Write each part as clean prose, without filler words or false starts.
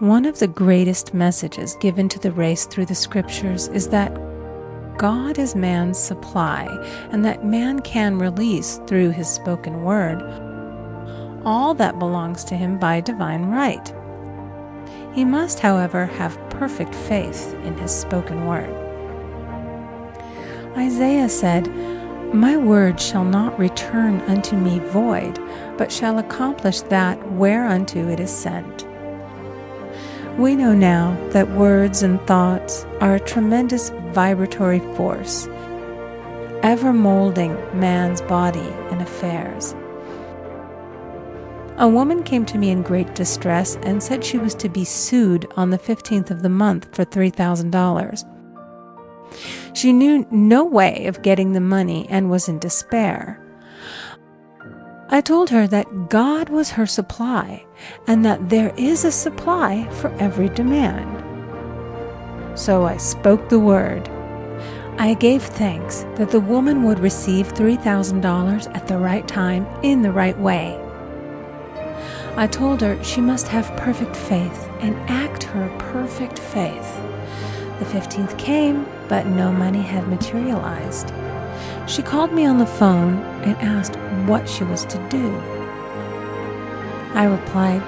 One of the greatest messages given to the race through the scriptures is that God is man's supply, and that man can release through his spoken word all that belongs to him by divine right. He must, however, have perfect faith in his spoken word. Isaiah said, "My word shall not return unto me void, but shall accomplish that whereunto it is sent." We know now that words and thoughts are a tremendous vibratory force, ever molding man's body and affairs. A woman came to me in great distress and said she was to be sued on the 15th of the month for $3,000. She knew no way of getting the money and was in despair. I told her that God was her supply and that there is a supply for every demand. So I spoke the word. I gave thanks that the woman would receive $3,000 at the right time in the right way. I told her she must have perfect faith and act her perfect faith. The 15th came, but no money had materialized. She called me on the phone and asked what she was to do. I replied,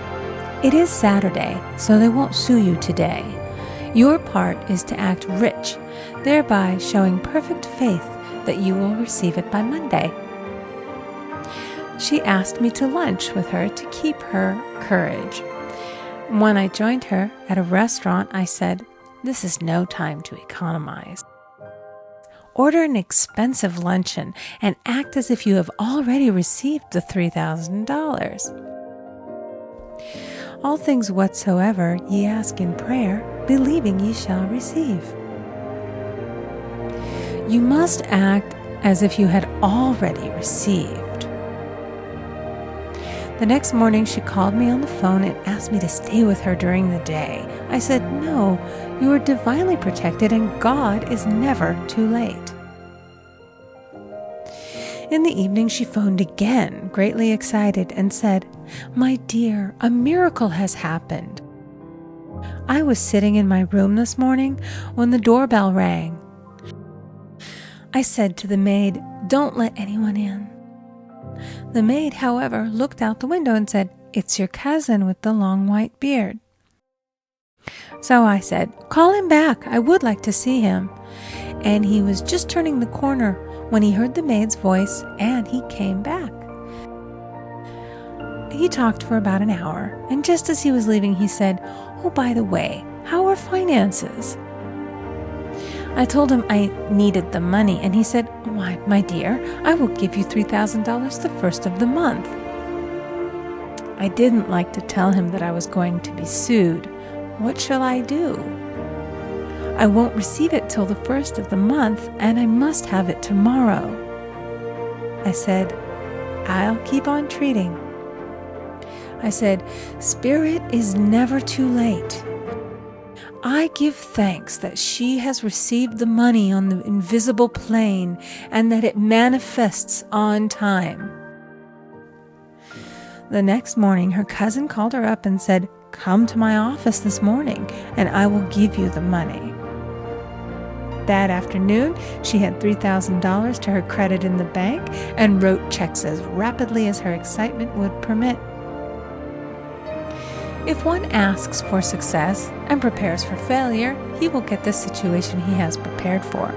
"It is Saturday, so they won't sue you today. Your part is to act rich, thereby showing perfect faith that you will receive it by Monday." She asked me to lunch with her to keep her courage. When I joined her at a restaurant, I said, "This is no time to economize. Order an expensive luncheon and act as if you have already received the $3,000. All things whatsoever ye ask in prayer, believing ye shall receive." You must act as if you had already received. The next morning she called me on the phone and asked me to stay with her during the day. I said, "No, you are divinely protected and God is never too late." In the evening she phoned again, greatly excited, and said, "My dear, a miracle has happened. I was sitting in my room this morning when the doorbell rang. I said to the maid, 'Don't let anyone in.' The maid, however, looked out the window and said, 'It's your cousin with the long white beard.' So I said, 'Call him back. I would like to see him.' And he was just turning the corner when he heard the maid's voice, and he came back. He talked for about an hour, and just as he was leaving, he said, 'Oh, by the way, how are finances?' I told him I needed the money, and he said, 'Why, my dear, I will give you $3,000 the first of the month.' I didn't like to tell him that I was going to be sued. What shall I do? I won't receive it till the first of the month, and I must have it tomorrow. I said, 'I'll keep on treating.' I said, 'Spirit is never too late. I give thanks that she has received the money on the invisible plane and that it manifests on time.' The next morning, her cousin called her up and said, 'Come to my office this morning, and I will give you the money.' That afternoon, she had $3,000 to her credit in the bank and wrote checks as rapidly as her excitement would permit. If one asks for success and prepares for failure, he will get the situation he has prepared for.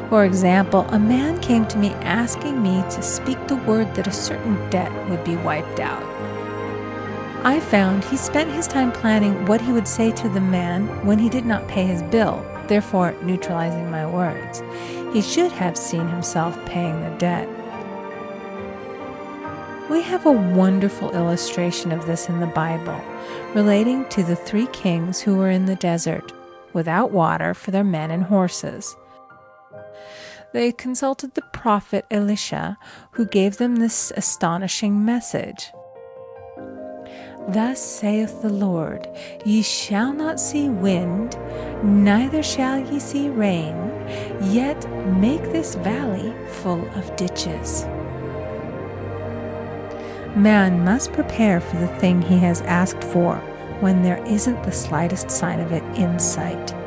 For example, a man came to me asking me to speak the word that a certain debt would be wiped out. I found he spent his time planning what he would say to the man when he did not pay his bill, therefore neutralizing my words. He should have seen himself paying the debt. We have a wonderful illustration of this in the Bible, relating to the 3 kings who were in the desert, without water for their men and horses. They consulted the prophet Elisha, who gave them this astonishing message. "Thus saith the Lord, Ye shall not see wind, neither shall ye see rain, yet make this valley full of ditches." Man must prepare for the thing he has asked for, when there isn't the slightest sign of it in sight.